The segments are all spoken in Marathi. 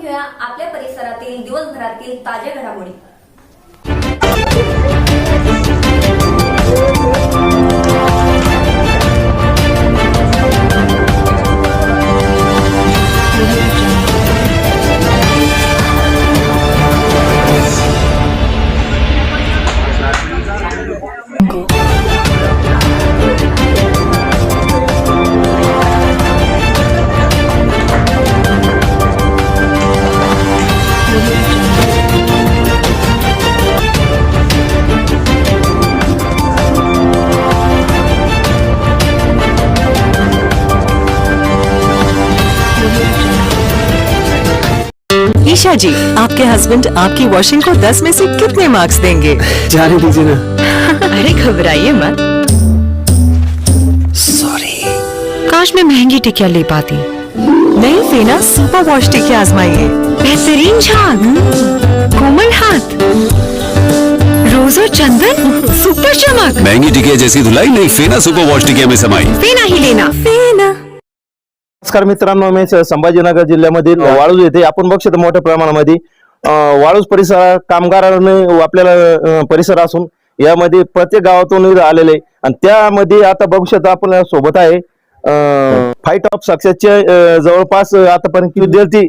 घेऊया आपल्या परिसरातील दिवसभरातील ताज्या घडामोडी। ईशा जी, आपके हस्बैंड आपकी वॉशिंग को 10 में से कितने मार्क्स देंगे? जाने दीजिए ना। अरे घबराइए मत। सॉरी। काश मैं महंगी टिकिया ले पाती। नई फेना सुपर वॉश टिकिया आजमाइए। बेहतरीन झाग, कोमल हाथ, रोज और चंदन, सुपर चमक। महंगी टिकिया जैसी धुलाई नहीं, फेना सुपर वॉश टिकिया में समाई। फेना ही लेना, फेना। नमस्कार मित्रांनो, मी संभाजीनगर जिल्ह्यामधील वाळूज येथे आपण बघू शकतो मोठ्या प्रमाणामध्ये वाळूज परिसर कामगारांनी आपल्याला परिसर असून यामध्ये प्रत्येक गावातून आलेले आणि त्यामध्ये आता बघू शकतो आपण सोबत आहे फाईट ऑफ सक्सेसचे जवळपास आतापर्यंत विद्यार्थी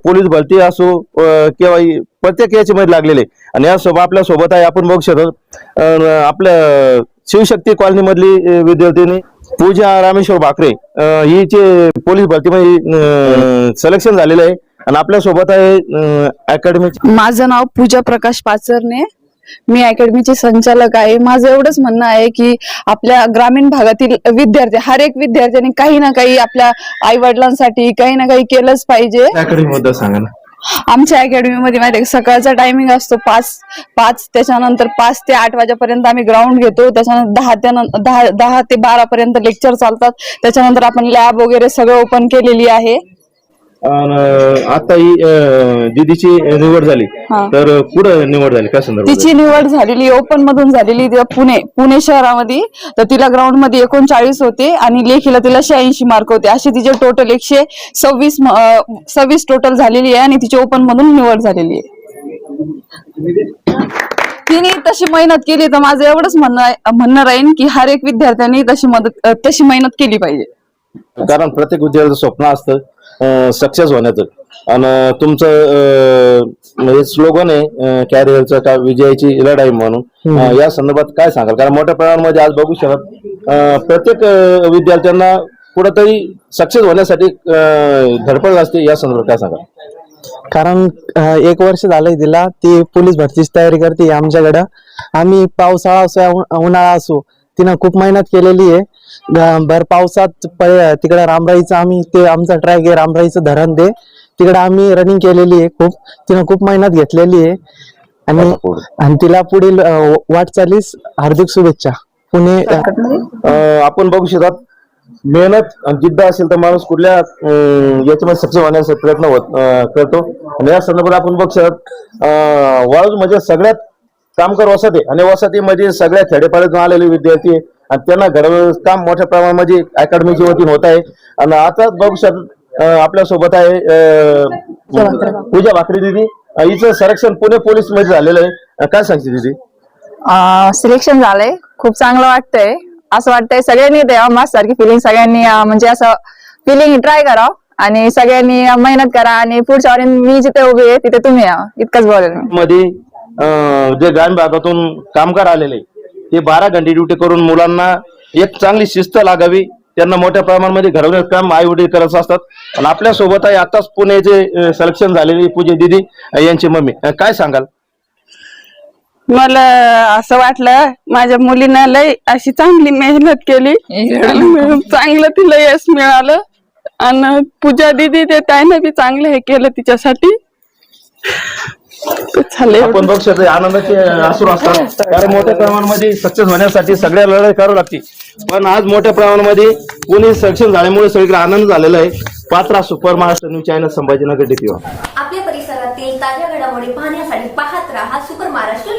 पोलीस भरती असो किंवा प्रत्येक याच्यामध्ये लागलेले आणि यासोबत आपल्या सोबत आहे आपण बघू शकतो आपल्या शिवशक्ती कॉलनी मधली विद्यार्थिनी पूजा रामेश्वर भाकरे हिचे पोलीस भरतीमध्ये सिलेक्शन झालेलं आहे आणि आपल्या सोबत आहे अकॅडमी। माझं नाव पूजा प्रकाश पाचरने, मी अकॅडमीचे संचालक आहे। माझं एवढंच म्हणणं आहे की आपल्या ग्रामीण भागातील विद्यार्थी, हर एक विद्यार्थ्यांनी काही ना काही आपल्या आई वडिलांसाठी काही ना काही केलंच पाहिजे। अकॅडमी बद्दल सांगा ना। आमच्या अकॅडमीमध्ये माहिती सकाळचा टायमिंग असतो 5 त्याच्यानंतर 5 ते 8 वाजेपर्यंत आम्ही ग्राउंड घेतो, त्याच्यानंतर 10 ते 12 पर्यंत लेक्चर चालतात, त्याच्यानंतर आपण लॅब वगैरे सगळं ओपन केलेली आहे। आता ही दीदीची निवड झाली तर कुठं निवड झाली, काय संदर्भ? तिची निवड झालेली ओपन मधून झालेली पुणे शहरामध्ये, तर तिला ग्राउंड मध्ये 39 होते आणि लेखीला तिला 86 मार्क होते, अशी तिचे टोटल 126 टोटल झालेली आहे आणि तिची ओपन मधून निवड झालेली आहे। तिने तशी मेहनत केली तर माझं एवढंच म्हणणं राहील की हर एक विद्यार्थ्यांनी तशी मेहनत केली पाहिजे, कारण प्रत्येक विद्यार्थ्याचं स्वप्न असतं सक्सेस होण्याचं आणि तुमचं स्लोगन आहे कॅरियरचं का विजयाची लढाई म्हणून, या संदर्भात काय सांगाल? कारण मोठ्या प्रमाणामध्ये आज बघू शकत प्रत्येक विद्यार्थ्यांना कुठेतरी सक्सेस होण्यासाठी धडपड असते, या संदर्भात काय सांगाल? कारण 1 वर्ष झालंय तिला, ती पोलीस भरतीची तयारी करते आमच्याकडं। आम्ही पावसाळा असो उन्हाळा असो तिनं खूप मेहनत केलेली आहे। भर पावसात तिकडे रामराईचं आम्ही ते आमचा ट्रॅक आहे, रामराईचं धरण ते तिकडे आम्ही रनिंग केलेली आहे, तिनं खूप मेहनत घेतलेली आहे आणि तिला पुढील वाटचालीस हार्दिक शुभेच्छा। पुणे आपण बघू शकतात मेहनत आणि जिद्द असेल तर माणूस कुठल्या याच्यामध्ये सक्सेस होण्याचा प्रयत्न करतो आणि या संदर्भात आपण बघू शकत वाळूज म्हणजे सगळ्यात कामगार वसाहती आणि वसाहतीमध्ये सगळ्या खेडेपाड्यातून आलेले विद्यार्थी आणि त्यांना घर काम मोठ्या प्रमाणामध्ये अकॅडमीच्या वतीने होत आहे। आणि आता बघू शकत आपल्या सोबत आहे पूजा भाकरे दिदी, हिचं सिलेक्शन पुणे पोलीस मध्ये झालेलं आहे, काय सांगते दिदी? सिलेक्शन झालंय, खूप चांगलं वाटतंय। असं वाटतंय सगळ्यांनी द्यावं माझ्यासारखी फिलिंग, सगळ्यांनी म्हणजे असं फिलिंग ट्राय करावं आणि सगळ्यांनी मेहनत करा आणि पुढच्या वेळी मी जिथे उभी आहे तिथे तुम्ही यावं, इतकंच बोलेल मी। मध्ये जे ग्रामीण भागातून कामगार आलेले ते 12 घंटे ड्युटी करून मुलांना एक चांगली शिस्त लागावी, त्यांना मोठ्या प्रमाणामध्ये घडवण्याचं काम आई वडील करत असतात आणि आपल्या सोबत आहे आताच पुण्याचे सिलेक्शन झालेली पूजा दिदी यांची मम्मी, काय सांगाल? मला असं वाटलं माझ्या मुलीनं लय अशी चांगली मेहनत केली, चांगलं तिला यश मिळालं आणि पूजा दिदी ते त्याने बी चांगलं हे केलं तिच्यासाठी। आपण बघू शकतो आनंदाचे असूर असतात, कारण मोठ्या प्रमाणामध्ये सक्सेस होण्यासाठी सगळ्या लढाई करावी लागते, पण आज मोठ्या प्रमाणामध्ये पुणे सिलेक्शन झाल्यामुळे सगळीकडे आनंद झालेला आहे। Patra super Maharashtra news channel Sambhajinagar DPO। आपल्या परिसरातील ताज्या घडामोडी पाहण्यासाठी पाहत राहा सुपर महाराष्ट्र।